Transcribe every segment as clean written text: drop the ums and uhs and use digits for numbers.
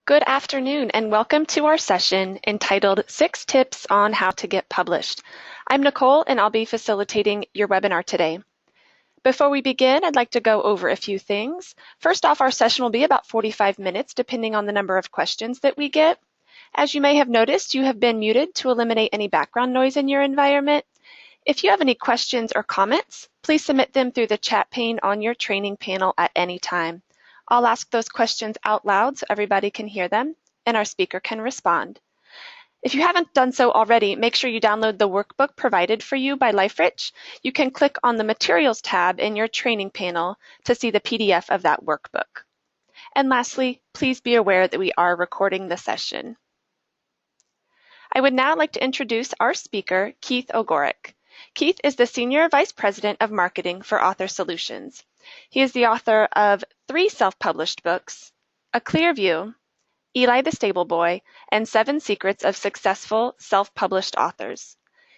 Good afternoon and welcome to our session entitled 6 Tips on How to Get Published. I'm Nicole and I'll be facilitating your webinar today. Before we begin, I'd like to go over a few things. First off, our session will be about 45 minutes depending on the number of questions that we get. As you may have noticed, you have been muted to eliminate any background noise in your environment. If you have any questions or comments, please submit them through the chat pane on your training panel at any time. I'll ask those questions out loud so everybody can hear them and our speaker can respond. If you haven't done so already, make sure you download the workbook provided for you by LifeRich. You can click on the Materials tab in your training panel to see the PDF of that workbook. And lastly, please be aware that we are recording the session. I would now like to introduce our speaker, Keith Ogorek. Keith is the Senior Vice President of Marketing for Author Solutions. He is the author of 3 self-published books, A Clear View, Eli the Stable Boy, and 7 Secrets of Successful Self-Published Authors.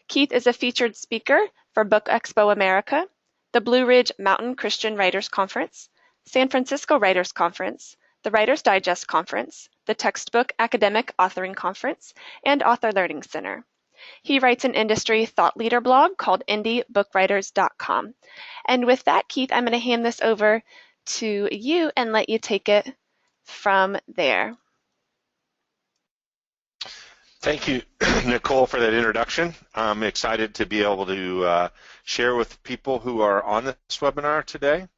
Keith is a featured speaker for Book Expo America, the Blue Ridge Mountain Christian Writers Conference, San Francisco Writers Conference, the Writers Digest Conference, the Textbook Academic Authoring Conference, and Author Learning Center. He writes an industry thought leader blog called IndieBookWriters.com. And with that, Keith, I'm going to hand this over to you and let you take it from there. Thank you, Nicole, for that introduction. I'm excited to be able to share with people who are on this webinar today.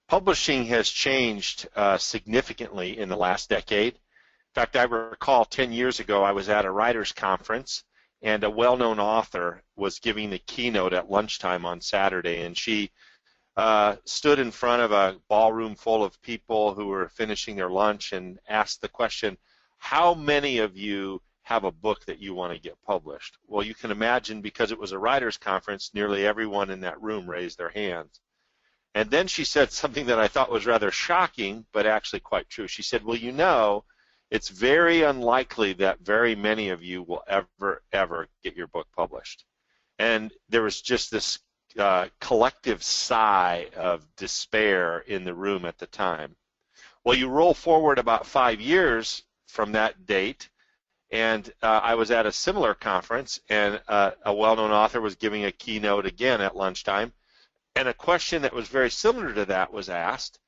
Publishing has changed significantly in the last decade. In fact, I recall 10 years ago I was at a writers' conference and a well-known author was giving the keynote at lunchtime on Saturday, and she stood in front of a ballroom full of people who were finishing their lunch and asked the question, how many of you have a book that you want to get published? Well, you can imagine, because it was a writers' conference, nearly everyone in that room raised their hands. And then she said something that I thought was rather shocking, but actually quite true. She said, well, you know, it's very unlikely that very many of you will ever get your book published. And there was just this collective sigh of despair in the room at the time. Well, you roll forward about 5 years from that date, and I was at a similar conference, and a well-known author was giving a keynote again at lunchtime, and a question that was very similar to that was asked,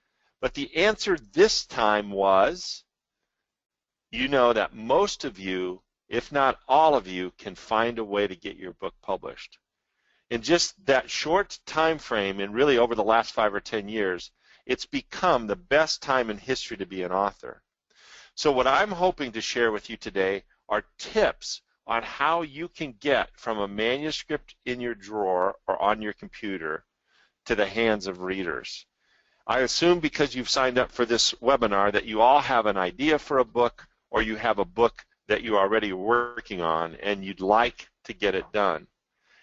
but the answer this time was, you know that most of you, if not all of you, can find a way to get your book published. In just that short time frame, and really over the last 5 or 10 years, it's become the best time in history to be an author. So what I'm hoping to share with you today are tips on how you can get from a manuscript in your drawer or on your computer to the hands of readers. I assume because you've signed up for this webinar that you all have an idea for a book, or you have a book that you're already working on and you'd like to get it done.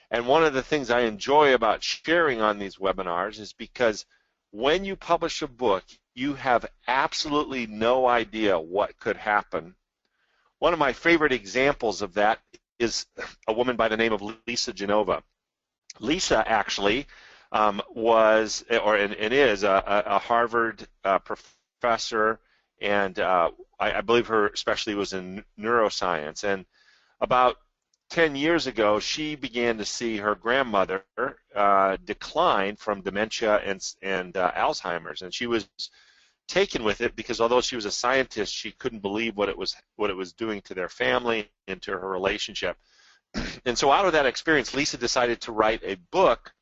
And one of the things I enjoy about sharing on these webinars is because when you publish a book, you have absolutely no idea what could happen. One of my favorite examples of that is a woman by the name of Lisa Genova. Lisa actually was, and is, a Harvard professor, and I believe her specialty was in neuroscience. And about 10 years ago, she began to see her grandmother decline from dementia and Alzheimer's, and she was taken with it because although she was a scientist, she couldn't believe what it was doing to their family and to her relationship. And so out of that experience, Lisa decided to write a book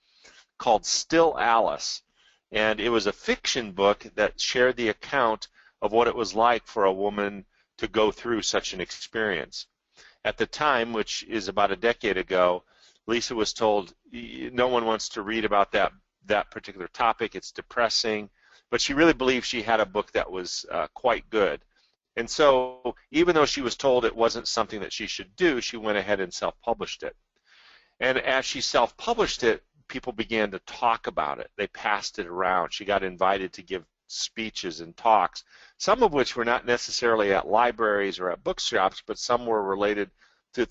called Still Alice, and it was a fiction book that shared the account of what it was like for a woman to go through such an experience. At the time, which is about a decade ago, Lisa was told, no one wants to read about that particular topic, it's depressing, but she really believed she had a book that was quite good. And so even though she was told it wasn't something that she should do, she went ahead and self-published it. And as she self-published it, people began to talk about it. They passed it around. She got invited to give speeches and talks, some of which were not necessarily at libraries or at bookshops, but some were related to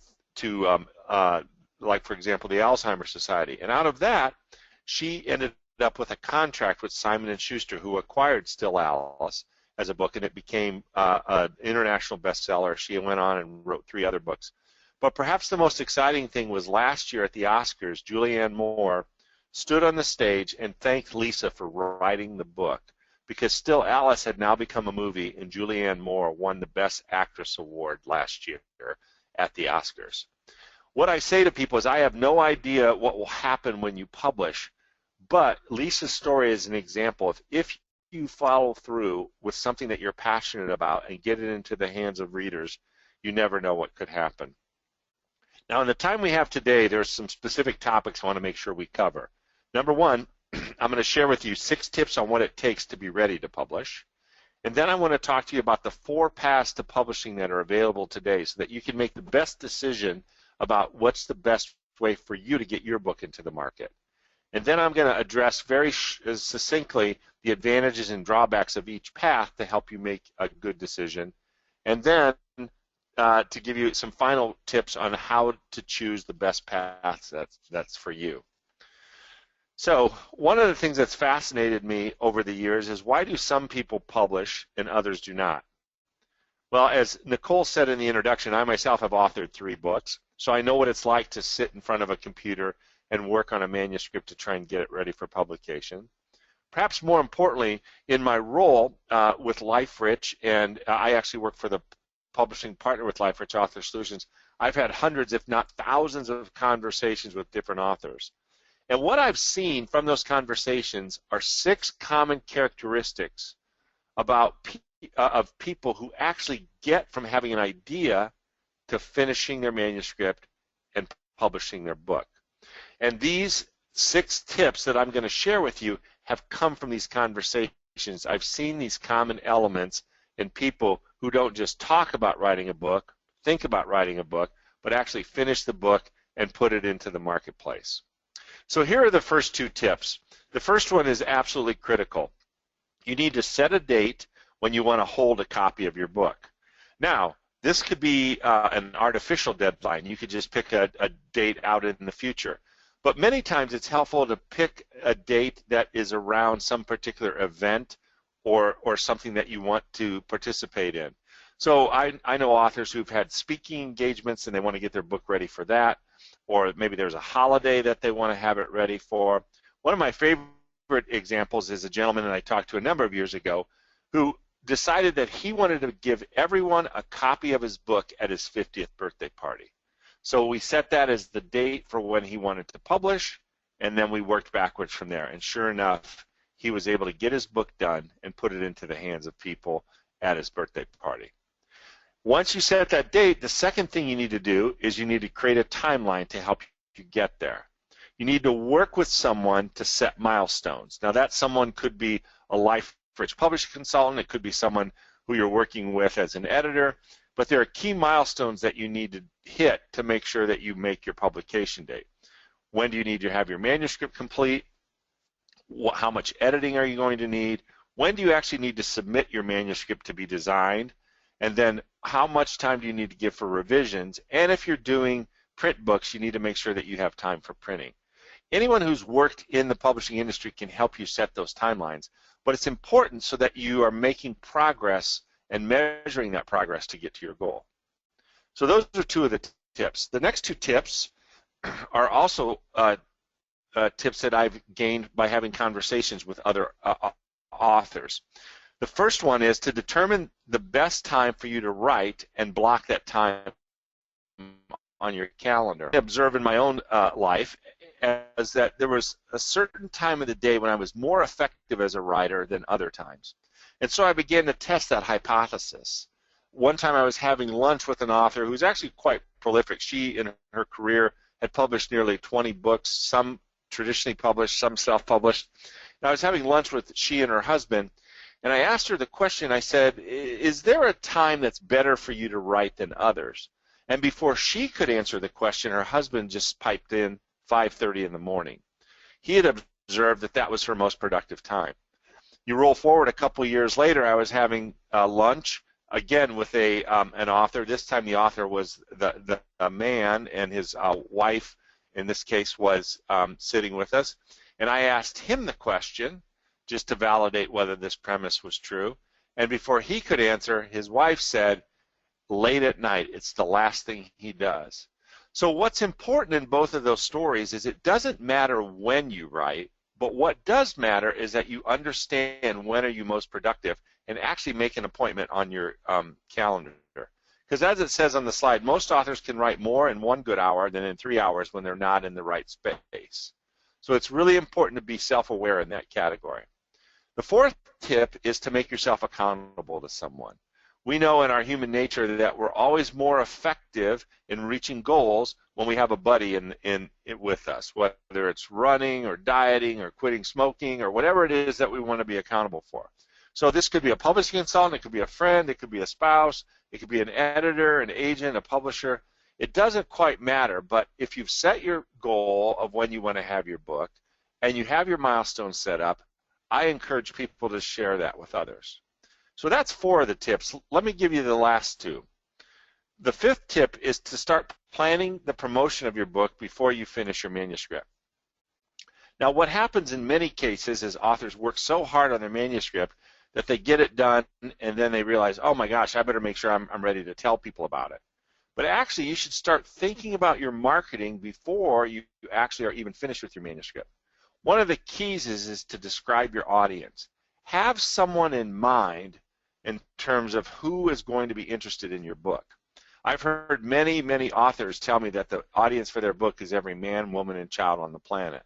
like, for example, the Alzheimer's Society. And out of that, she ended up with a contract with Simon & Schuster, who acquired Still Alice, as a book, and it became an international bestseller. She went on and wrote 3 other books. But perhaps the most exciting thing was last year at the Oscars, Julianne Moore stood on the stage and thanked Lisa for writing the book, because Still Alice had now become a movie, and Julianne Moore won the Best Actress Award last year at the Oscars. What I say to people is I have no idea what will happen when you publish, but Lisa's story is an example of if you follow through with something that you're passionate about and get it into the hands of readers, you never know what could happen. Now, in the time we have today, there's some specific topics I want to make sure we cover. Number 1, I'm going to share with you 6 tips on what it takes to be ready to publish. And then I want to talk to you about the 4 paths to publishing that are available today so that you can make the best decision about what's the best way for you to get your book into the market. And then I'm going to address very succinctly the advantages and drawbacks of each path to help you make a good decision. And then to give you some final tips on how to choose the best path that's for you. So one of the things that's fascinated me over the years is why do some people publish and others do not? Well, as Nicole said in the introduction, I myself have authored 3 books, so I know what it's like to sit in front of a computer and work on a manuscript to try and get it ready for publication. Perhaps more importantly, in my role with LifeRich, and I actually work for the publishing partner with LifeRich Author Solutions, I've had hundreds, if not thousands, of conversations with different authors. And what I've seen from those conversations are 6 common characteristics about of people who actually get from having an idea to finishing their manuscript and publishing their book. And these 6 tips that I'm going to share with you have come from these conversations. I've seen these common elements in people who don't just talk about writing a book, think about writing a book, but actually finish the book and put it into the marketplace. So here are the first 2 tips. The first one is absolutely critical. You need to set a date when you want to hold a copy of your book. Now, this could be an artificial deadline. You could just pick a date out in the future. But many times it's helpful to pick a date that is around some particular event or something that you want to participate in. So I know authors who've had speaking engagements and they want to get their book ready for that, or maybe there's a holiday that they want to have it ready for. One of my favorite examples is a gentleman that I talked to a number of years ago who decided that he wanted to give everyone a copy of his book at his 50th birthday party. So we set that as the date for when he wanted to publish, and then we worked backwards from there. And sure enough, he was able to get his book done and put it into the hands of people at his birthday party. Once you set that date, the second thing you need to do is you need to create a timeline to help you get there. You need to work with someone to set milestones. Now that someone could be a LifeRich Publishing consultant, it could be someone who you're working with as an editor, but there are key milestones that you need to hit to make sure that you make your publication date. When do you need to have your manuscript complete? How much editing are you going to need? When do you actually need to submit your manuscript to be designed? And then how much time do you need to give for revisions? And if you're doing print books, you need to make sure that you have time for printing. Anyone who's worked in the publishing industry can help you set those timelines, but it's important so that you are making progress and measuring that progress to get to your goal. So those are 2 of the tips. The next 2 tips are also tips that I've gained by having conversations with other authors. The first one is to determine the best time for you to write and block that time on your calendar. I observe in my own life as that there was a certain time of the day when I was more effective as a writer than other times. And so I began to test that hypothesis. One time I was having lunch with an author who's actually quite prolific. She, in her career, had published nearly 20 books, some traditionally published, some self-published. And I was having lunch with she and her husband, and I asked her the question. I said, is there a time that's better for you to write than others? And before she could answer the question, her husband just piped in 5:30 in the morning. He had observed that that was her most productive time. You roll forward a couple years later, I was having lunch again with an author. This time the author was a man, and his wife, in this case, was sitting with us. And I asked him the question just to validate whether this premise was true. And before he could answer, his wife said, late at night, it's the last thing he does. So what's important in both of those stories is it doesn't matter when you write, but what does matter is that you understand when are you most productive and actually make an appointment on your calendar. Because as it says on the slide, most authors can write more in 1 good hour than in 3 hours when they're not in the right space. So it's really important to be self-aware in that category. The fourth tip is to make yourself accountable to someone. We know in our human nature that we're always more effective in reaching goals when we have a buddy in with us, whether it's running or dieting or quitting smoking or whatever it is that we want to be accountable for. So this could be a publishing consultant, it could be a friend, it could be a spouse, it could be an editor, an agent, a publisher. It doesn't quite matter, but if you've set your goal of when you want to have your book and you have your milestones set up, I encourage people to share that with others. So that's 4 of the tips. Let me give you the last 2. The 5th tip is to start planning the promotion of your book before you finish your manuscript. Now what happens in many cases is authors work so hard on their manuscript that they get it done and then they realize, oh my gosh, I better make sure I'm ready to tell people about it. But actually you should start thinking about your marketing before you actually are even finished with your manuscript. One of the keys is to describe your audience. Have someone in mind in terms of who is going to be interested in your book. I've heard many, many authors tell me that the audience for their book is every man, woman, and child on the planet.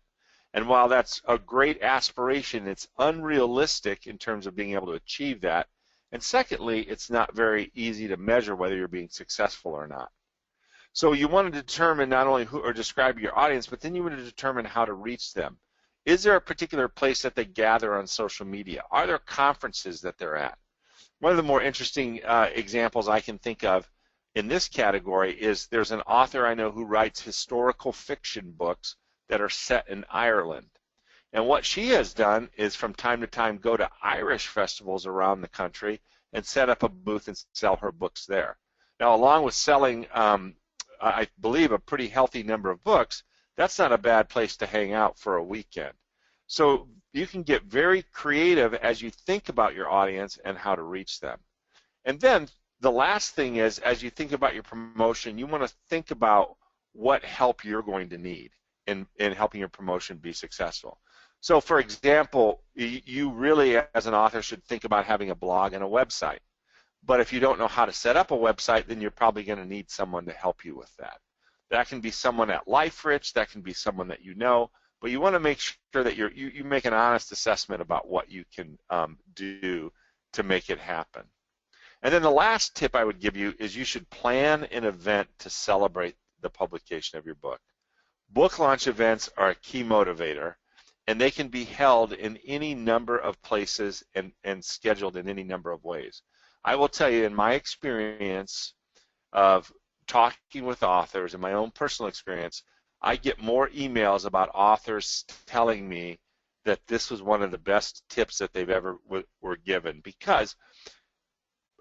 And while that's a great aspiration, it's unrealistic in terms of being able to achieve that. And secondly, it's not very easy to measure whether you're being successful or not. So you want to determine not only who or describe your audience, but then you want to determine how to reach them. Is there a particular place that they gather on social media? Are there conferences that they're at? One of the more interesting examples I can think of in this category is there's an author I know who writes historical fiction books that are set in Ireland. And what she has done is from time to time go to Irish festivals around the country and set up a booth and sell her books there. Now, along with selling, I believe, a pretty healthy number of books, that's not a bad place to hang out for a weekend. So you can get very creative as you think about your audience and how to reach them. And then the last thing is, as you think about your promotion, you want to think about what help you're going to need in helping your promotion be successful. So for example, you really as an author should think about having a blog and a website. But if you don't know how to set up a website, then you're probably going to need someone to help you with that. That can be someone at LifeRich, that can be someone that you know, but you want to make sure that you make an honest assessment about what you can do to make it happen. And then the last tip I would give you is you should plan an event to celebrate the publication of your book. Book launch events are a key motivator, and they can be held in any number of places and scheduled in any number of ways. I will tell you, in my experience of talking with authors and my own personal experience, I get more emails about authors telling me that this was one of the best tips that they've ever were given, because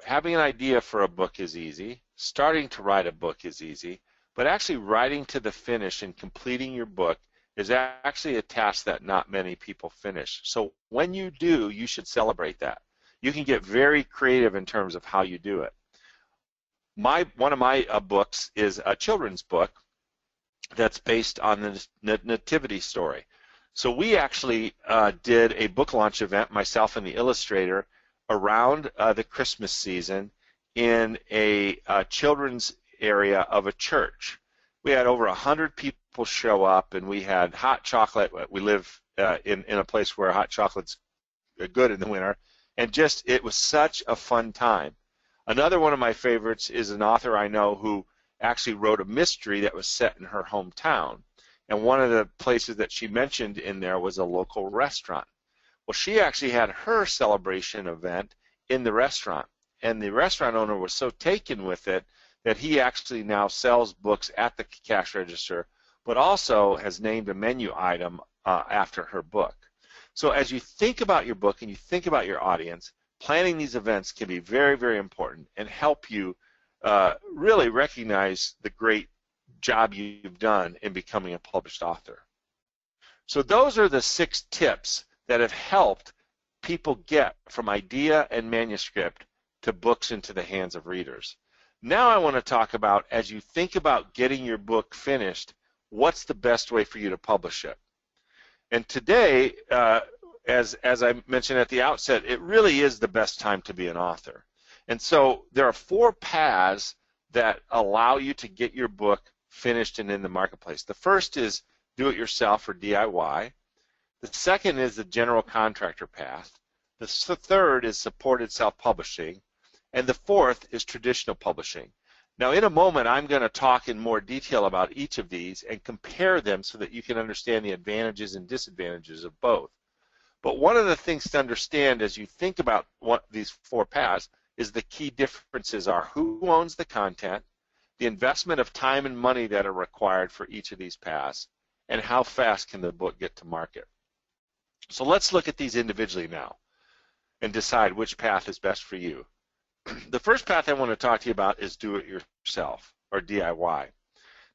having an idea for a book is easy, starting to write a book is easy, but actually writing to the finish and completing your book is actually a task that not many people finish. So when you do, you should celebrate that. You can get very creative in terms of how you do it. One of my books is a children's book that's based on the nativity story. So we actually did a book launch event, myself and the illustrator, around the Christmas season in a children's area of a church. We had over 100 people show up, and we had hot chocolate. We live in a place where hot chocolate's good in the winter, and just it was such a fun time. Another one of my favorites is an author I know who actually wrote a mystery that was set in her hometown, and one of the places that she mentioned in there was a local restaurant. Well, she actually had her celebration event in the restaurant, and the restaurant owner was so taken with it that he actually now sells books at the cash register, but also has named a menu item after her book. So as you think about your book and you think about your audience, planning these events can be very, very important and help you really recognize the great job you've done in becoming a published author. So those are the 6 tips that have helped people get from idea and manuscript to books into the hands of readers. Now I want to talk about, as you think about getting your book finished, what's the best way for you to publish it? And today, as I mentioned at the outset, it really is the best time to be an author. And so there are 4 paths that allow you to get your book finished and in the marketplace. The first is do-it-yourself or DIY. The second is the general contractor path. The third is supported self-publishing. And the fourth is traditional publishing. Now, in a moment, I'm going to talk in more detail about each of these and compare them so that you can understand the advantages and disadvantages of both. But one of the things to understand as you think about these 4 paths is the key differences are who owns the content, the investment of time and money that are required for each of these paths, and how fast can the book get to market. So let's look at these individually now and decide which path is best for you. The first path I want to talk to you about is do-it-yourself, or DIY.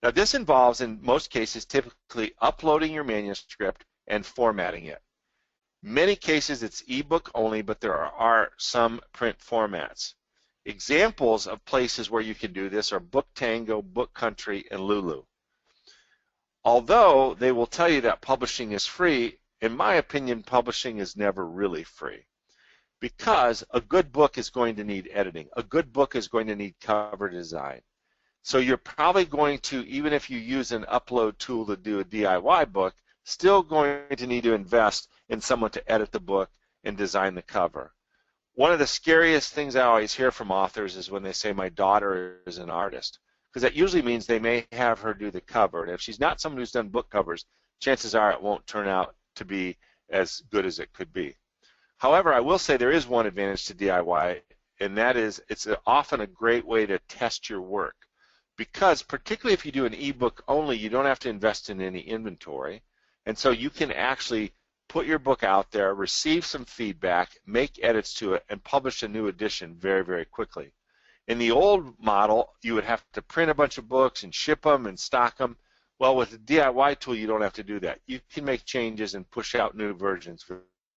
Now this involves, in most cases, typically uploading your manuscript and formatting it. Many cases it's ebook only, but there are some print formats. Examples of places where you can do this are Book Tango, Book Country, and Lulu. Although they will tell you that publishing is free, in my opinion, publishing is never really free. Because a good book is going to need editing. A good book is going to need cover design. So you're probably going to, even if you use an upload tool to do a DIY book, still going to need to invest in someone to edit the book and design the cover. One of the scariest things I always hear from authors is when they say, my daughter is an artist, because that usually means they may have her do the cover. And if she's not someone who's done book covers, chances are it won't turn out to be as good as it could be. However, I will say there is one advantage to DIY, and that is it's often a great way to test your work. Because particularly if you do an ebook only, you don't have to invest in any inventory. And so you can actually put your book out there, receive some feedback, make edits to it, and publish a new edition very, very quickly. In the old model, you would have to print a bunch of books and ship them and stock them. Well, with the DIY tool, you don't have to do that. You can make changes and push out new versions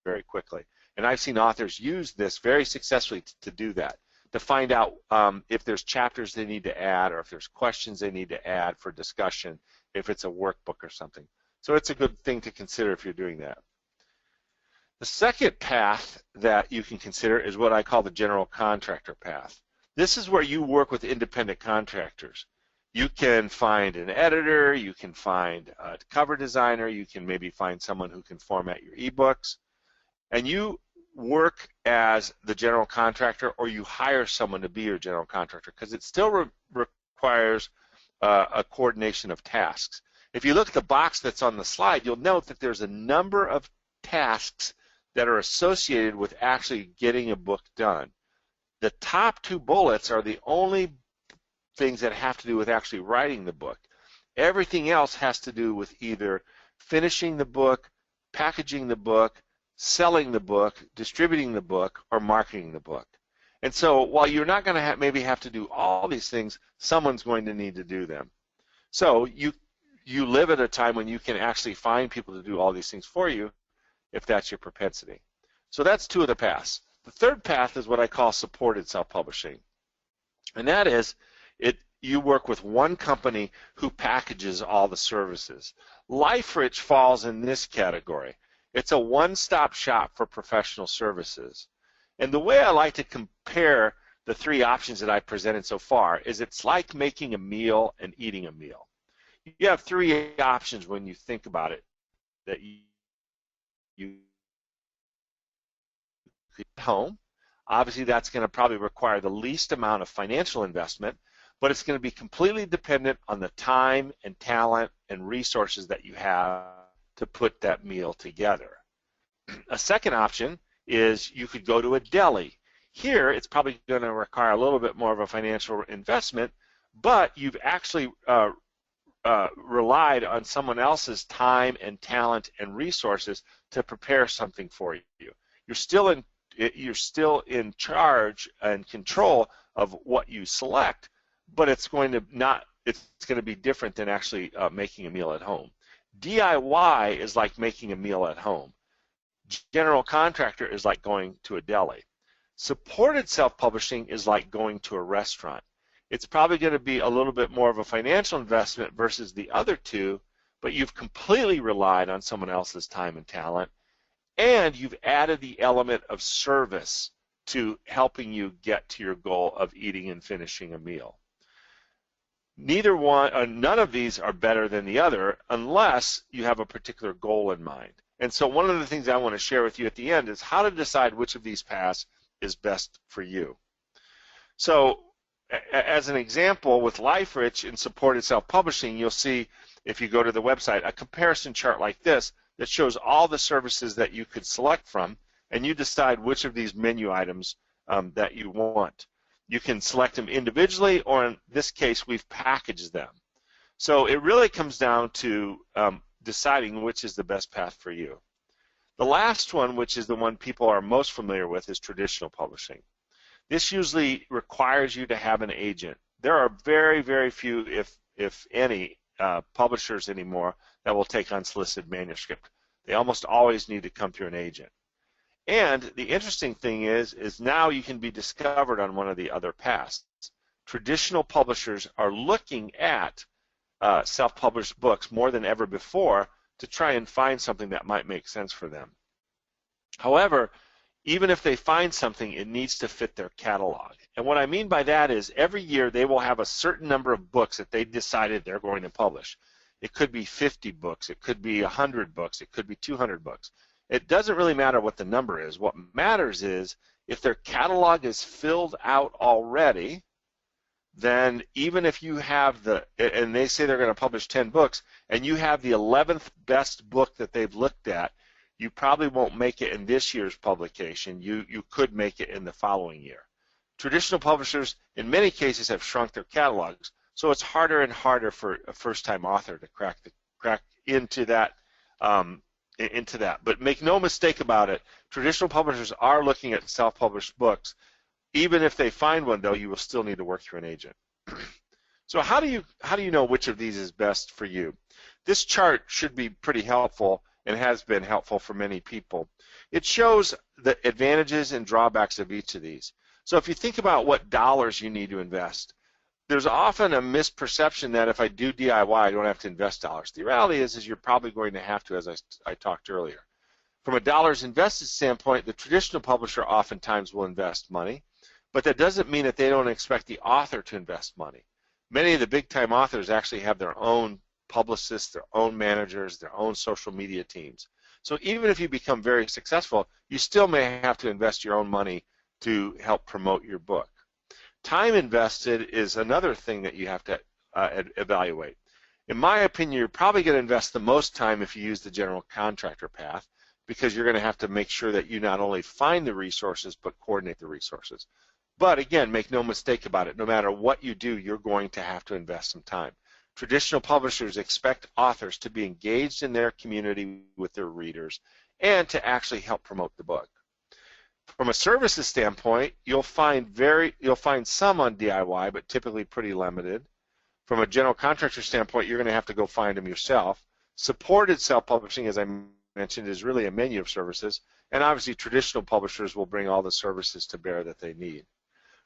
very quickly. And I've seen authors use this very successfully to do that, to find out if there's chapters they need to add or if there's questions they need to add for discussion, if it's a workbook or something. So it's a good thing to consider if you're doing that. The second path that you can consider is what I call the general contractor path. This is where you work with independent contractors. You can find an editor, you can find a cover designer, you can maybe find someone who can format your ebooks, and you work as the general contractor, or you hire someone to be your general contractor, because it still requires a coordination of tasks. If you look at the box that's on the slide, you'll note that there's a number of tasks that are associated with actually getting a book done. The top 2 bullets are the only things that have to do with actually writing the book. Everything else has to do with either finishing the book, packaging the book, selling the book, distributing the book, or marketing the book. And so while you're not going to maybe have to do all these things, someone's going to need to do them. So you live at a time when you can actually find people to do all these things for you if that's your propensity. So that's 2 of the paths. The third path is what I call supported self-publishing. And that is you work with one company who packages all the services. LifeRich falls in this category. It's a one-stop shop for professional services. And the way I like to compare the 3 options that I presented so far is it's like making a meal and eating a meal. You have 3 options when you think about it that you could home. Obviously, that's going to probably require the least amount of financial investment, but it's going to be completely dependent on the time and talent and resources that you have to put that meal together. A second option is you could go to a deli. Here, it's probably going to require a little bit more of a financial investment, but you've actually relied on someone else's time and talent and resources to prepare something for you. You're still in charge and control of what you select, but it's going to be different than actually making a meal at home. DIY is like making a meal at home. General Contractor is like going to a deli. Supported self-publishing is like going to a restaurant. It's probably going to be a little bit more of a financial investment versus the other two, but you've completely relied on someone else's time and talent, and you've added the element of service to helping you get to your goal of eating and finishing a meal. None of these are better than the other unless you have a particular goal in mind. And so one of the things I want to share with you at the end is how to decide which of these paths is best for you. So as an example, with LifeRich and supported self-publishing, you'll see, if you go to the website, a comparison chart like this that shows all the services that you could select from, and you decide which of these menu items that you want. You can select them individually, or in this case, we've packaged them. So it really comes down to deciding which is the best path for you. The last one, which is the one people are most familiar with, is traditional publishing. This usually requires you to have an agent. There are very, very few, if any, publishers anymore that will take unsolicited manuscript. They almost always need to come through an agent. And the interesting thing is now you can be discovered on one of the other paths. Traditional publishers are looking at self-published books more than ever before to try and find something that might make sense for them. However, even if they find something, it needs to fit their catalog. And what I mean by that is every year they will have a certain number of books that they decided they're going to publish. It could be 50 books, it could be 100 books, it could be 200 books. It doesn't really matter what the number is. What matters is if their catalog is filled out already, then even if you have and they say they're going to publish 10 books, and you have the 11th best book that they've looked at, you probably won't make it in this year's publication. You could make it in the following year. Traditional publishers, in many cases, have shrunk their catalogs, so it's harder and harder for a first-time author to crack into that. But make no mistake about it, traditional publishers are looking at self-published books. Even if they find one, though, you will still need to work through an agent. So how do you know which of these is best for you? This chart should be pretty helpful and has been helpful for many people. It shows the advantages and drawbacks of each of these. So if you think about what dollars you need to invest, there's often a misperception that if I do DIY, I don't have to invest dollars. The reality is you're probably going to have to, as I talked earlier. From a dollars invested standpoint, the traditional publisher oftentimes will invest money, but that doesn't mean that they don't expect the author to invest money. Many of the big-time authors actually have their own publicists, their own managers, their own social media teams. So even if you become very successful, you still may have to invest your own money to help promote your book. Time invested is another thing that you have to evaluate. In my opinion, you're probably going to invest the most time if you use the general contractor path, because you're going to have to make sure that you not only find the resources but coordinate the resources. But again, make no mistake about it, no matter what you do, you're going to have to invest some time. Traditional publishers expect authors to be engaged in their community with their readers and to actually help promote the book. From a services standpoint, you'll find some on DIY, but typically pretty limited. From a general contractor standpoint, you're going to have to go find them yourself. Supported self-publishing, as I mentioned, is really a menu of services, and obviously traditional publishers will bring all the services to bear that they need.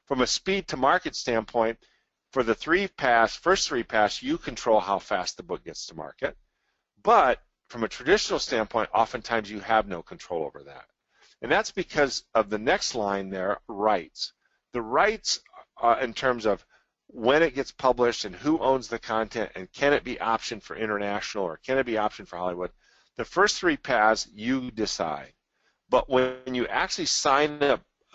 From a speed to market standpoint, for the first three paths, you control how fast the book gets to market. But from a traditional standpoint, oftentimes you have no control over that. And that's because of the next line there, rights. The rights in terms of when it gets published and who owns the content and can it be optioned for international or can it be optioned for Hollywood, the first three paths you decide. But when you actually sign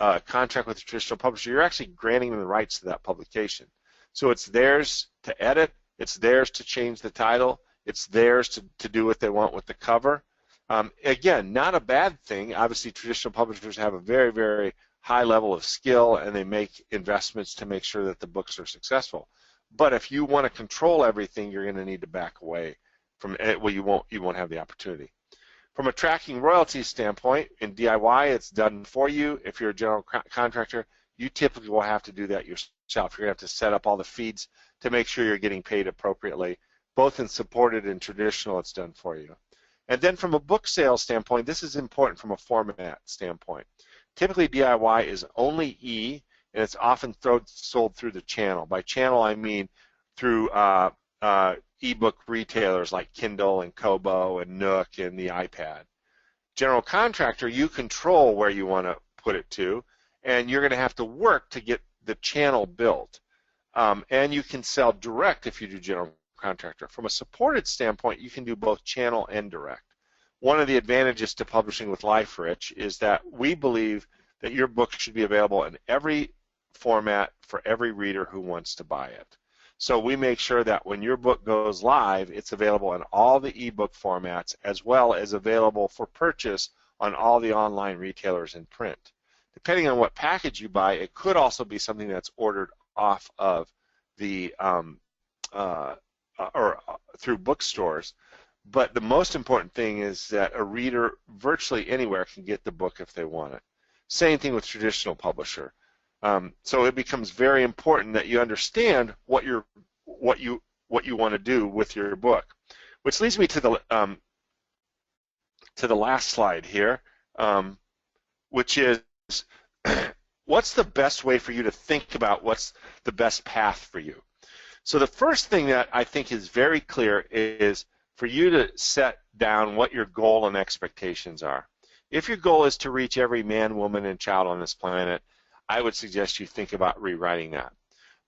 a contract with a traditional publisher, you're actually granting them the rights to that publication. So it's theirs to edit, it's theirs to change the title, it's theirs to do what they want with the cover. Again, not a bad thing. Obviously, traditional publishers have a very, very high level of skill and they make investments to make sure that the books are successful. But if you want to control everything, you're going to need to back away from it. Well, you won't have the opportunity. From a tracking royalties standpoint, in DIY, it's done for you. If you're a general contractor, you typically will have to do that yourself. You're going to have to set up all the feeds to make sure you're getting paid appropriately. Both in supported and traditional, it's done for you. And then from a book sales standpoint, this is important from a format standpoint. Typically DIY is only E, and it's often sold through the channel. By channel I mean through ebook retailers like Kindle and Kobo and Nook and the iPad. General contractor, you control where you want to put it to, and you're going to have to work to get the channel built. And you can sell direct if you do general contractor. From a supported standpoint, you can do both channel and direct. One of the advantages to publishing with LifeRich is that we believe that your book should be available in every format for every reader who wants to buy it. So we make sure that when your book goes live, it's available in all the ebook formats as well as available for purchase on all the online retailers in print. Depending on what package you buy, it could also be something that's ordered off of the or through bookstores. But the most important thing is that a reader virtually anywhere can get the book if they want it. Same thing with traditional publisher. So it becomes very important that you understand what you want to do with your book, which leads me to the last slide here, which is what's the best way for you to think about what's the best path for you. So the first thing that I think is very clear is for you to set down what your goal and expectations are. If your goal is to reach every man, woman, and child on this planet, I would suggest you think about rewriting that.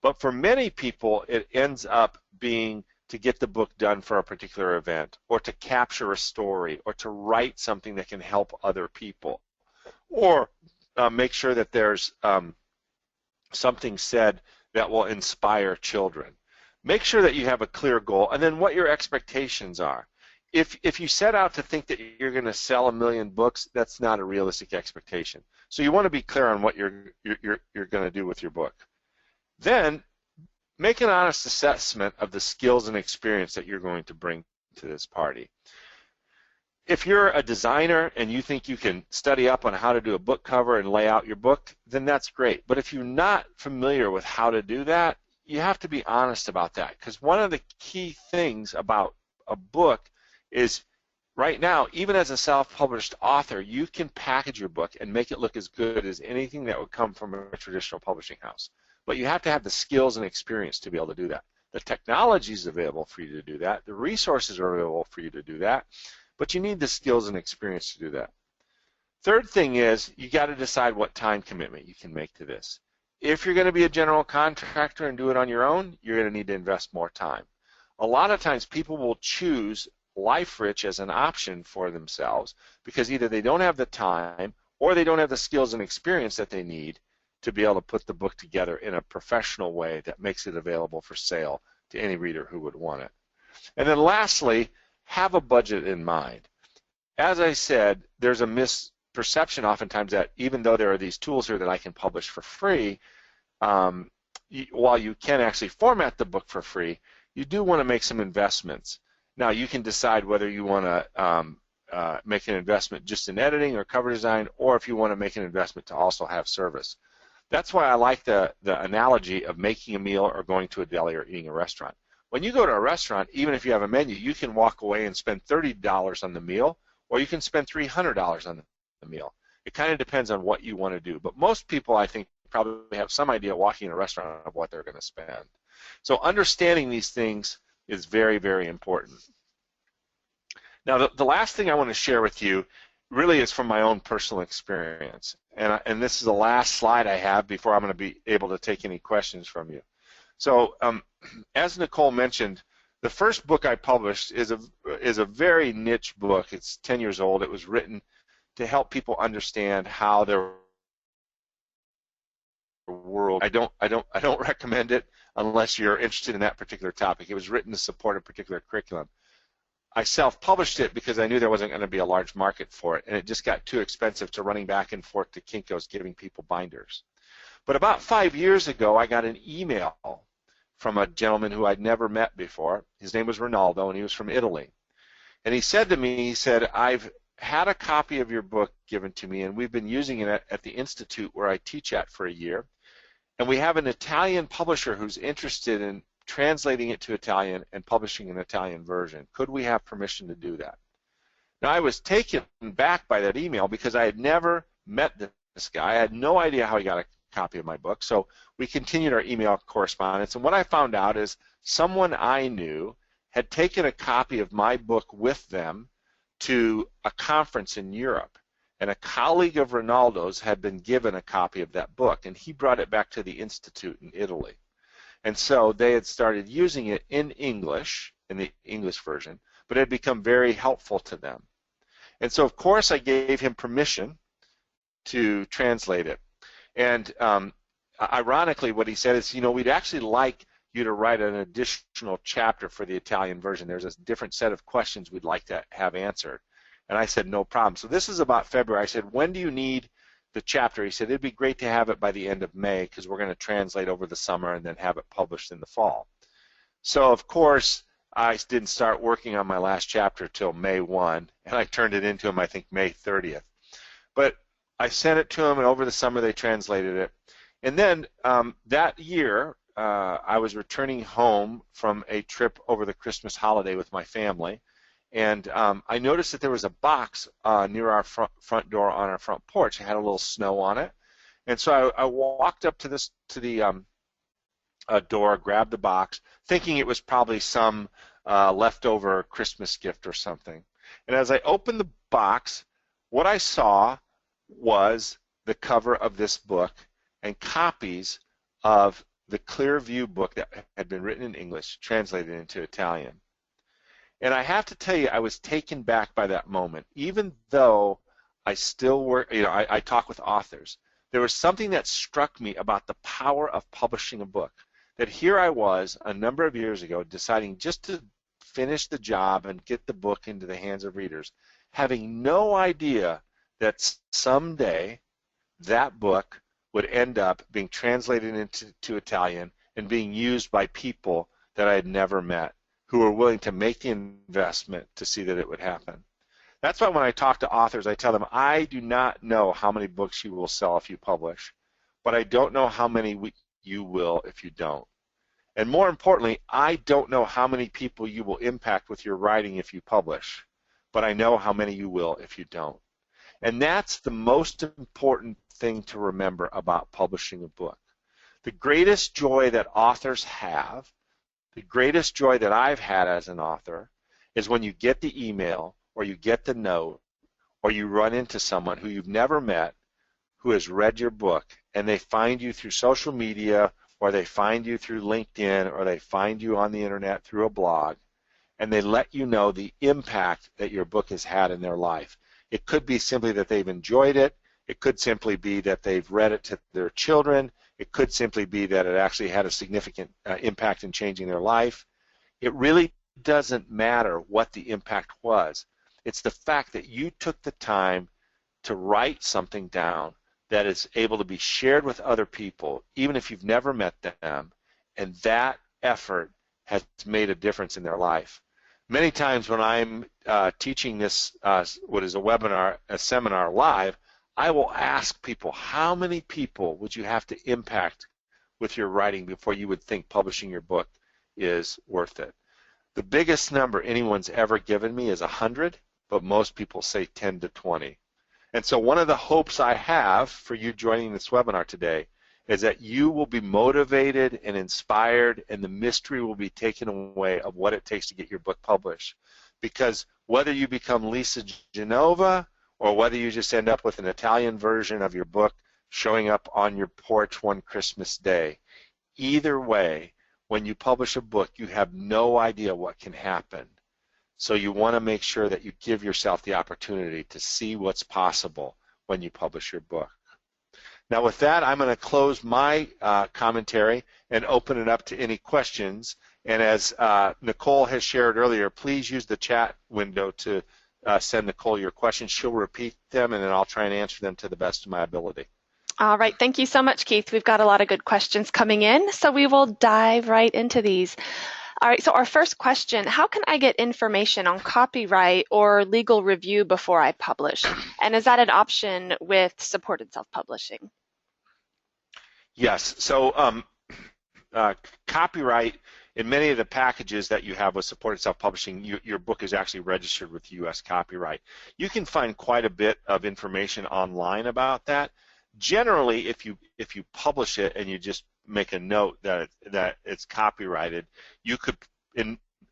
But for many people, it ends up being to get the book done for a particular event, or to capture a story, or to write something that can help other people, or make sure that there's something said that will inspire children. Make sure that you have a clear goal, and then what your expectations are. If you set out to think that you're going to sell 1 million books, that's not a realistic expectation. So you want to be clear on what you're going to do with your book. Then make an honest assessment of the skills and experience that you're going to bring to this party. If you're a designer and you think you can study up on how to do a book cover and lay out your book, then that's great. But if you're not familiar with how to do that, you have to be honest about that, because one of the key things about a book is right now, even as a self-published author, you can package your book and make it look as good as anything that would come from a traditional publishing house. But you have to have the skills and experience to be able to do that. The technology is available for you to do that. The resources are available for you to do that. But you need the skills and experience to do that. Third thing is you got to decide what time commitment you can make to this. If you're going to be a general contractor and do it on your own, you're going to need to invest more time. A lot of times people will choose LifeRich as an option for themselves because either they don't have the time or they don't have the skills and experience that they need to be able to put the book together in a professional way that makes it available for sale to any reader who would want it. And then lastly, have a budget in mind. As I said, there's a misperception oftentimes that even though there are these tools here that I can publish for free, while you can actually format the book for free, you do want to make some investments. Now you can decide whether you want to make an investment just in editing or cover design, or if you want to make an investment to also have service. That's why I like the analogy of making a meal or going to a deli or eating a restaurant. When you go to a restaurant, even if you have a menu, you can walk away and spend $30 on the meal, or you can spend $300 on the meal. It kind of depends on what you want to do. But most people, I think, probably have some idea walking in a restaurant of what they're going to spend. So understanding these things is very, very important. Now, the last thing I want to share with you really is from my own personal experience. And this is the last slide I have before I'm going to be able to take any questions from you. So as Nicole mentioned, the first book I published is a very niche book. It's 10 years old. It was written to help people understand how their world. I don't recommend it unless you're interested in that particular topic. It was written to support a particular curriculum. I self-published it because I knew there wasn't going to be a large market for it, and it just got too expensive to running back and forth to Kinko's giving people binders. But about 5 years ago, I got an email from a gentleman who I'd never met before. His name was Ronaldo, and he was from Italy. And he said to me, he said, I've had a copy of your book given to me, and we've been using it at the institute where I teach at for a year. And we have an Italian publisher who's interested in translating it to Italian and publishing an Italian version. Could we have permission to do that? Now, I was taken back by that email because I had never met this guy. I had no idea how he got a copy of my book. So we continued our email correspondence, and what I found out is someone I knew had taken a copy of my book with them to a conference in Europe, and a colleague of Ronaldo's had been given a copy of that book, and he brought it back to the Institute in Italy. And so they had started using it in English, in the English version, but it had become very helpful to them. And so, of course, I gave him permission to translate it. And ironically, what he said is, we'd actually like you to write an additional chapter for the Italian version. There's a different set of questions we'd like to have answered. And I said, no problem. So this is about February. I said, when do you need the chapter? He said, it'd be great to have it by the end of May because we're going to translate over the summer and then have it published in the fall. So, of course, I didn't start working on my last chapter till May 1, and I turned it into him, I think, May 30th. But I sent it to him, and over the summer they translated it. And then that year, I was returning home from a trip over the Christmas holiday with my family, and I noticed that there was a box near our front door on our front porch. It had a little snow on it, and so I walked up to the door, grabbed the box, thinking it was probably some leftover Christmas gift or something. And as I opened the box, what I saw was the cover of this book and copies of the Clear View book that had been written in English, translated into Italian. And I have to tell you, I was taken back by that moment. Even though I still work, I talk with authors, there was something that struck me about the power of publishing a book. That here I was a number of years ago deciding just to finish the job and get the book into the hands of readers, having no idea that someday that book would end up being translated into Italian and being used by people that I had never met who were willing to make the investment to see that it would happen. That's why when I talk to authors, I tell them, I do not know how many books you will sell if you publish, but I don't know how many you will if you don't. And more importantly, I don't know how many people you will impact with your writing if you publish, but I know how many you will if you don't. And that's the most important thing to remember about publishing a book. The greatest joy that authors have, the greatest joy that I've had as an author, is when you get the email or you get the note or you run into someone who you've never met who has read your book and they find you through social media or they find you through LinkedIn or they find you on the internet through a blog and they let you know the impact that your book has had in their life. It could be simply that they've enjoyed it. It could simply be that they've read it to their children. It could simply be that it actually had a significant impact in changing their life. It really doesn't matter what the impact was. It's the fact that you took the time to write something down that is able to be shared with other people, even if you've never met them, and that effort has made a difference in their life. Many times when I'm teaching this, what is a webinar, a seminar live, I will ask people, how many people would you have to impact with your writing before you would think publishing your book is worth it? The biggest number anyone's ever given me is 100, but most people say 10 to 20. And so one of the hopes I have for you joining this webinar today is that you will be motivated and inspired and the mystery will be taken away of what it takes to get your book published. Because whether you become Lisa Genova or whether you just end up with an Italian version of your book showing up on your porch one Christmas day, either way, when you publish a book, you have no idea what can happen. So you want to make sure that you give yourself the opportunity to see what's possible when you publish your book. Now with that, I'm going to close my commentary and open it up to any questions. And as Nicole has shared earlier, please use the chat window to send Nicole your questions. She'll repeat them and then I'll try and answer them to the best of my ability. All right, thank you so much, Keith. We've got a lot of good questions coming in, so we will dive right into these. All right, so our first question, how can I get information on copyright or legal review before I publish? And is that an option with supported self-publishing? Yes, so copyright in many of the packages that you have with supported self-publishing, your book is actually registered with U.S. copyright. You can find quite a bit of information online about that. Generally, if you publish it and you just make a note that it's copyrighted, you could,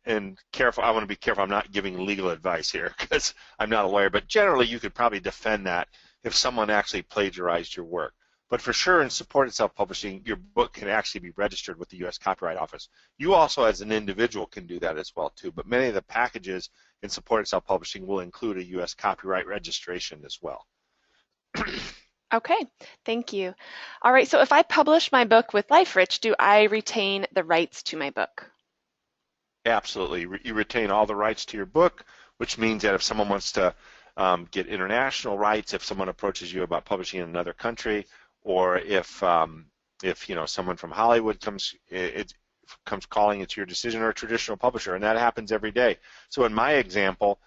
and careful, I want to be careful, I'm not giving legal advice here because I'm not a lawyer, but generally you could probably defend that if someone actually plagiarized your work. But for sure, in supported self-publishing, your book can actually be registered with the U.S. Copyright Office. You also, as an individual, can do that as well, too. But many of the packages in supported self-publishing will include a U.S. copyright registration as well. Okay, thank you. All right, so if I publish my book with LifeRich, do I retain the rights to my book? Absolutely. You retain all the rights to your book, which means that if someone wants to get international rights, if someone approaches you about publishing in another country, or if someone from Hollywood comes calling, it's your decision, or a traditional publisher, and that happens every day. So in my example,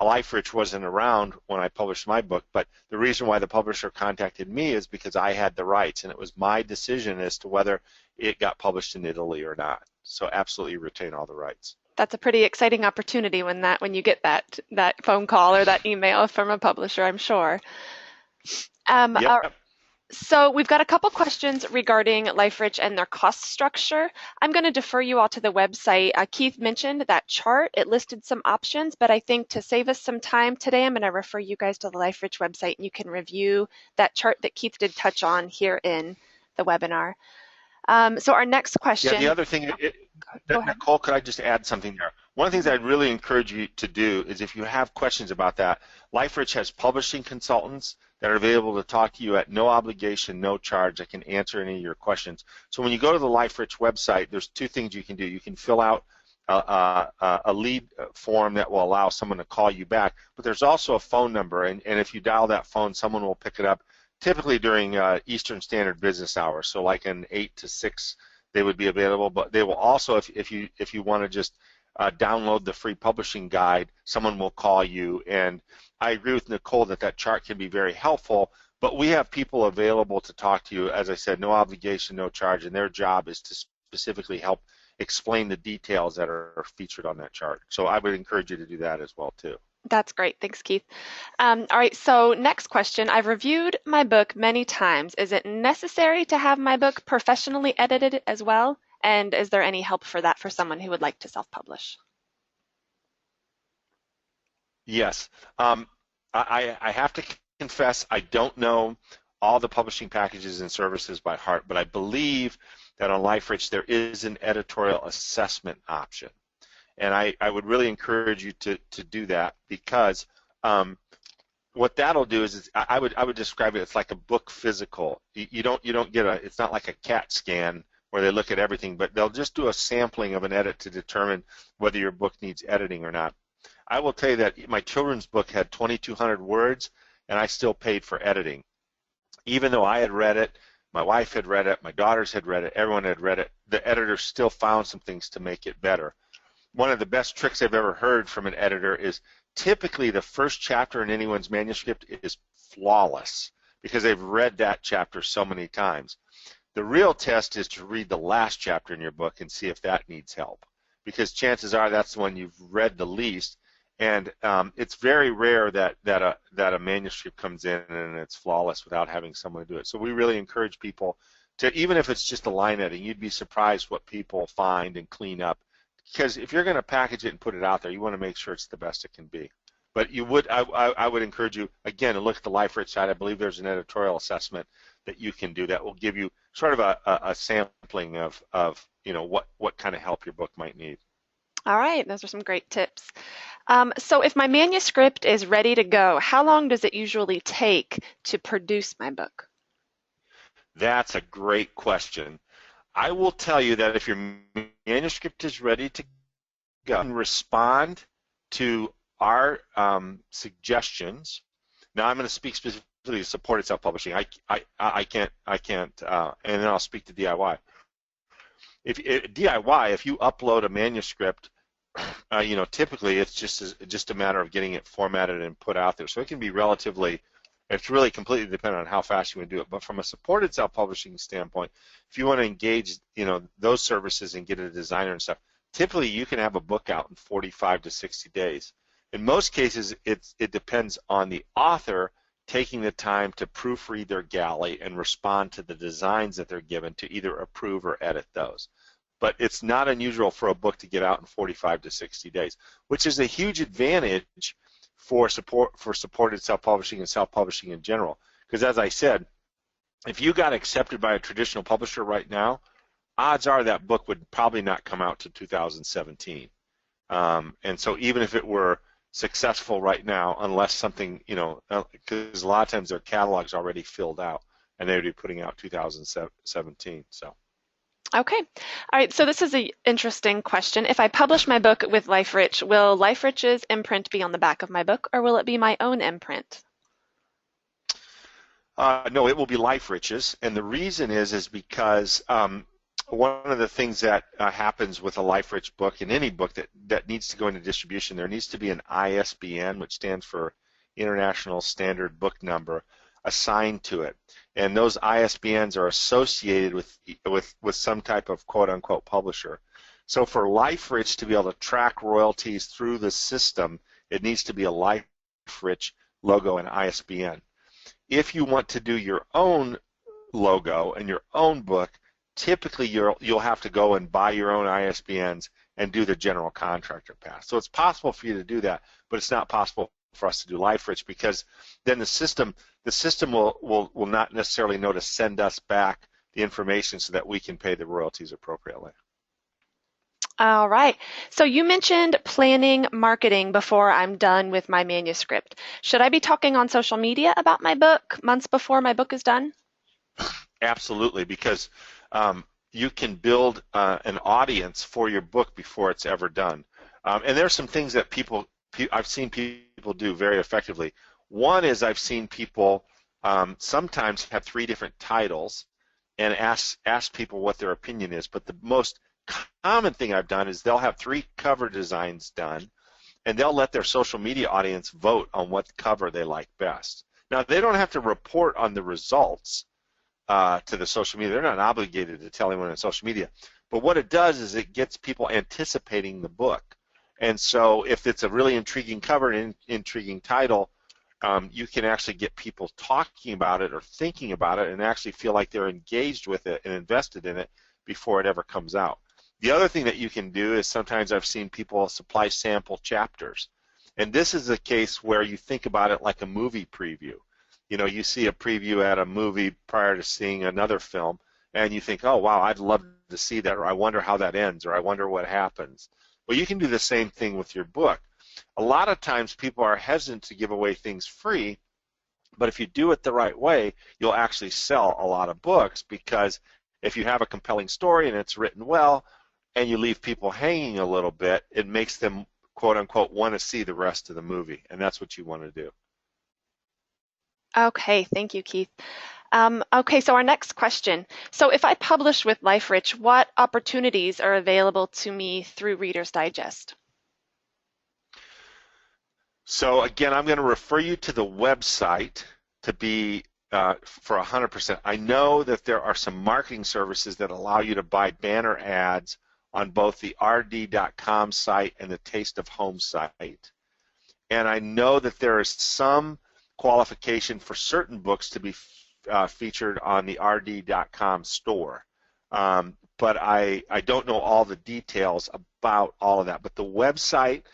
LifeRich wasn't around when I published my book, but the reason why the publisher contacted me is because I had the rights, and it was my decision as to whether it got published in Italy or not. So absolutely retain all the rights. That's a pretty exciting opportunity when you get that phone call or that email from a publisher, I'm sure. Yep. So we've got a couple questions regarding LifeRich and their cost structure. I'm going to defer you all to the website. Keith mentioned that chart. It listed some options, but I think to save us some time today, I'm going to refer you guys to the LifeRich website, and you can review that chart that Keith did touch on here in the webinar. So our next question. Yeah, the other thing, Nicole, could I just add something there? One of the things I'd really encourage you to do is, if you have questions about that, LifeRich has publishing consultants that are available to talk to you at no obligation, no charge, that can answer any of your questions. So when you go to the LifeRich website, there's two things you can do. You can fill out a lead form that will allow someone to call you back, but there's also a phone number, and if you dial that phone, someone will pick it up, typically during Eastern Standard business hours, so like in 8 to 6 they would be available, but they will also, if you want to just download the free publishing guide, someone will call you. And I agree with Nicole that chart can be very helpful, but we have people available to talk to you, as I said, no obligation, no charge, and their job is to specifically help explain the details that are featured on that chart. So I would encourage you to do that as well too. That's great. Thanks, Keith. All right, so next question. I've reviewed my book many times. Is it necessary to have my book professionally edited as well? And is there any help for that for someone who would like to self-publish? Yes. I have to confess, I don't know all the publishing packages and services by heart, but I believe that on LifeRich there is an editorial assessment option. And I would really encourage you to do that, because what that'll do is I would describe it, it's like a book physical. You don't get it's not like a CAT scan where they look at everything, but they'll just do a sampling of an edit to determine whether your book needs editing or not. I will tell you that my children's book had 2,200 words, and I still paid for editing. Even though I had read it, my wife had read it, my daughters had read it, everyone had read it, the editor still found some things to make it better. One of the best tricks I've ever heard from an editor is typically the first chapter in anyone's manuscript is flawless because they've read that chapter so many times. The real test is to read the last chapter in your book and see if that needs help, because chances are that's the one you've read the least, and it's very rare that a manuscript comes in and it's flawless without having someone do it. So we really encourage people to, even if it's just a line editing, you'd be surprised what people find and clean up. Because if you're going to package it and put it out there, you want to make sure it's the best it can be. But I would encourage you, again, to look at the LifeRich side. I believe there's an editorial assessment that you can do that will give you sort of a sampling of what kind of help your book might need. All right, those are some great tips. So if my manuscript is ready to go, how long does it usually take to produce my book? That's a great question. I will tell you that if your manuscript is ready to go, and respond to our suggestions. Now I'm going to speak specifically to supported self-publishing. I can't, and then I'll speak to DIY. DIY, if you upload a manuscript, typically it's just a matter of getting it formatted and put out there. So it can be relatively It's really completely dependent on how fast you want to do it. But from a supported self-publishing standpoint, if you want to engage, those services and get a designer and stuff, typically you can have a book out in 45 to 60 days. In most cases, it depends on the author taking the time to proofread their galley and respond to the designs that they're given to either approve or edit those. But it's not unusual for a book to get out in 45 to 60 days, which is a huge advantage for supported self-publishing and self-publishing in general. Because as I said, if you got accepted by a traditional publisher right now, odds are that book would probably not come out to 2017. And so even if it were successful right now, unless something, because a lot of times their catalog's already filled out and they would be putting out 2017. So. Okay. All right. So this is an interesting question. If I publish my book with LifeRich, will LifeRich's imprint be on the back of my book, or will it be my own imprint? No, it will be LifeRich's, and the reason is because one of the things that happens with a LifeRich book, in any book that needs to go into distribution, there needs to be an ISBN, which stands for International Standard Book Number, assigned to it. And those ISBNs are associated with some type of quote-unquote publisher. So for LifeRich to be able to track royalties through the system, it needs to be a LifeRich logo and ISBN. If you want to do your own logo and your own book, typically you'll have to go and buy your own ISBNs and do the general contractor path. So it's possible for you to do that, but it's not possible for us to do LifeRich, because then the system will not necessarily know to send us back the information so that we can pay the royalties appropriately. All right. So you mentioned planning marketing before I'm done with my manuscript. Should I be talking on social media about my book months before my book is done? Absolutely, because you can build an audience for your book before it's ever done. And there's some things that I've seen people do very effectively. One is I've seen people sometimes have 3 different titles and ask people what their opinion is. But the most common thing I've done is they'll have 3 cover designs done, and they'll let their social media audience vote on what cover they like best. Now, they don't have to report on the results to the social media. They're not obligated to tell anyone on social media. But what it does is it gets people anticipating the book. And so if it's a really intriguing cover and intriguing title, you can actually get people talking about it or thinking about it and actually feel like they're engaged with it and invested in it before it ever comes out. The other thing that you can do is sometimes I've seen people supply sample chapters. And this is a case where you think about it like a movie preview. You see a preview at a movie prior to seeing another film, and you think, oh, wow, I'd love to see that, or I wonder how that ends, or I wonder what happens. Well, you can do the same thing with your book. A lot of times people are hesitant to give away things free, but if you do it the right way, you'll actually sell a lot of books, because if you have a compelling story and it's written well and you leave people hanging a little bit, it makes them, quote unquote, want to see the rest of the movie, and that's what you want to do. Okay, thank you, Keith. Okay, so our next question. So if I publish with LifeRich, what opportunities are available to me through Reader's Digest? So again, I'm going to refer you to the website to be for 100%. I know that there are some marketing services that allow you to buy banner ads on both the rd.com site and the Taste of Home site. And I know that there is some qualification for certain books to be featured on the rd.com store. But I don't know all the details about all of that. But the website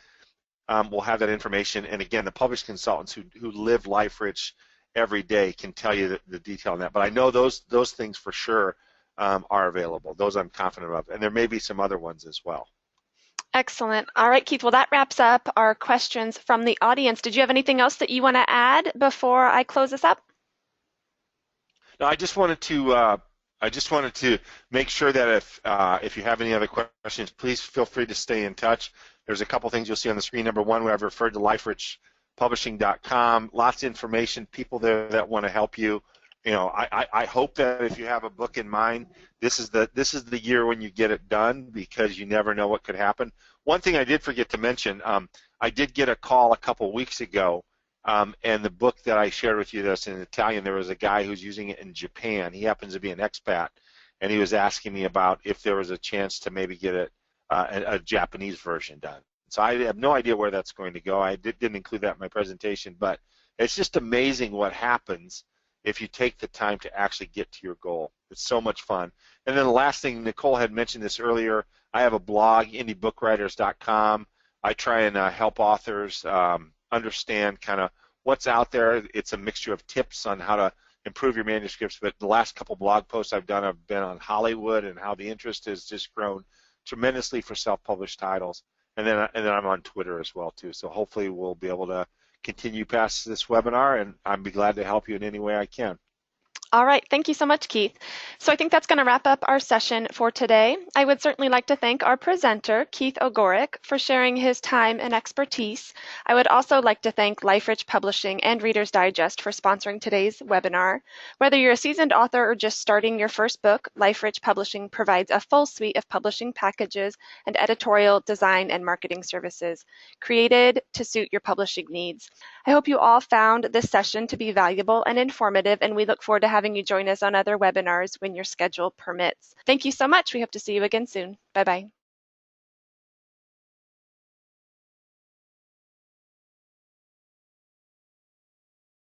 will have that information. And again, the publishing consultants who live LifeRich every day can tell you the detail on that. But I know those things for sure are available. Those I'm confident of. And there may be some other ones as well. Excellent. All right, Keith. Well, that wraps up our questions from the audience. Did you have anything else that you want to add before I close this up? No, I just wanted to make sure that if you have any other questions, please feel free to stay in touch. There's a couple things you'll see on the screen. Number one, where I've referred to LifeRichPublishing.com. Lots of information, people there that want to help you. I hope that if you have a book in mind, this is the year when you get it done, because you never know what could happen. One thing I did forget to mention, I did get a call a couple weeks ago And the book that I shared with you that's in Italian, there was a guy who's using it in Japan. He happens to be an expat, and he was asking me about if there was a chance to maybe get a Japanese version done. So I have no idea where that's going to go. I didn't include that in my presentation, but it's just amazing what happens if you take the time to actually get to your goal. It's so much fun. And then the last thing, Nicole had mentioned this earlier, I have a blog, indiebookWriters.com. I try and help authors understand kind of what's out there. It's a mixture of tips on how to improve your manuscripts, but the last couple blog posts I've done have been on Hollywood and how the interest has just grown tremendously for self-published titles. And then I'm on Twitter as well too. So hopefully we'll be able to continue past this webinar, and I'd be glad to help you in any way I can. All right, thank you so much, Keith. So I think that's going to wrap up our session for today. I would certainly like to thank our presenter, Keith Ogorek, for sharing his time and expertise. I would also like to thank LifeRich Publishing and Reader's Digest for sponsoring today's webinar. Whether you're a seasoned author or just starting your first book, LifeRich Publishing provides a full suite of publishing packages and editorial, design, and marketing services created to suit your publishing needs. I hope you all found this session to be valuable and informative, and we look forward to having you join us on other webinars when your schedule permits. Thank you so much. We hope to see you again soon. Bye-bye.